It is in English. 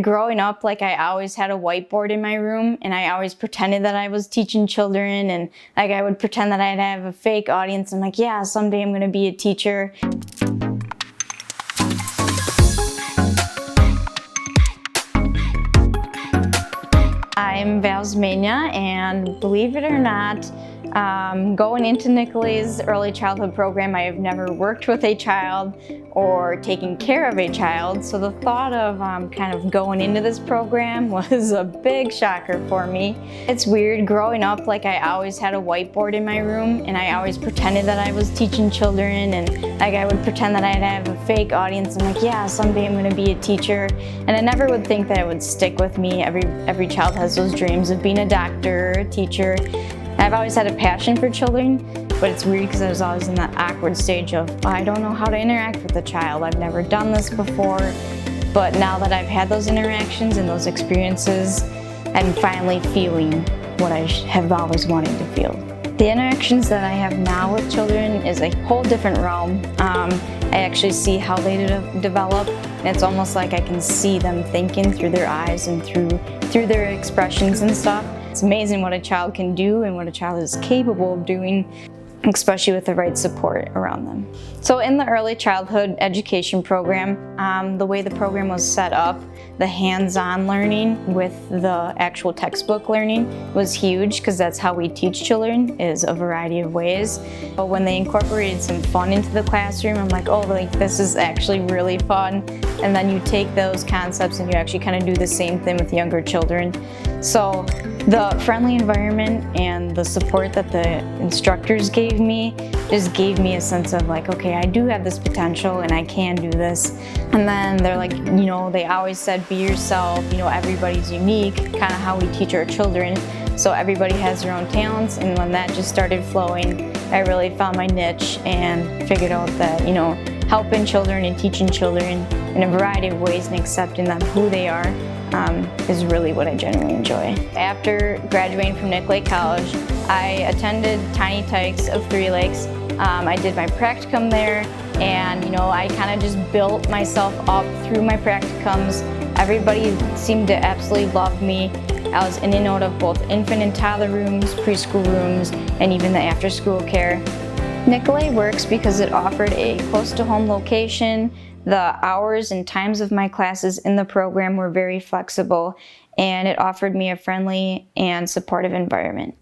growing up, like I always had a whiteboard in my room and I always pretended that I was teaching children, and like I would pretend that I'd have a fake audience. I'm like, yeah, someday I'm gonna be a teacher. I'm Val Szmania, and believe it or not, going into Nicolet's early childhood program, I have never worked with a child or taken care of a child. So the thought of kind of going into this program was a big shocker for me. It's weird growing up, like I always had a whiteboard in my room and I always pretended that I was teaching children, and like I would pretend that I'd have a fake audience. I'm like, yeah, someday I'm gonna be a teacher. And I never would think that it would stick with me. Every child has those dreams of being a doctor, a teacher. I've always had a passion for children, but it's weird because I was always in that awkward stage of, I don't know how to interact with a child. I've never done this before. But now that I've had those interactions and those experiences, I'm finally feeling what I have always wanted to feel. The interactions that I have now with children is a whole different realm. I actually see how they develop, and it's almost like I can see them thinking through their eyes and through their expressions and stuff. It's amazing what a child can do and what a child is capable of doing, especially with the right support around them. So in the early childhood education program, the way the program was set up, the hands-on learning with the actual textbook learning was huge, because that's how we teach children, is a variety of ways. But when they incorporated some fun into the classroom, I'm like, oh, like this is actually really fun. And then you take those concepts and you actually kind of do the same thing with younger children. So the friendly environment and the support that the instructors gave me just gave me a sense of like, okay, I do have this potential and I can do this. And then they're like, you know, they always said, be yourself, you know, everybody's unique, kind of how we teach our children. So everybody has their own talents, and when that just started flowing, I really found my niche and figured out that, you know, helping children and teaching children in a variety of ways and accepting them who they are is really what I genuinely enjoy. After graduating from Nicolet College, I attended Tiny Tykes of Three Lakes. I did my practicum there, and you know, I kind of just built myself up through my practicums. Everybody seemed to absolutely love me. I was in and out of both infant and toddler rooms, preschool rooms, and even the after-school care. Nicolet works because it offered a close-to-home location. The hours and times of my classes in the program were very flexible, and it offered me a friendly and supportive environment.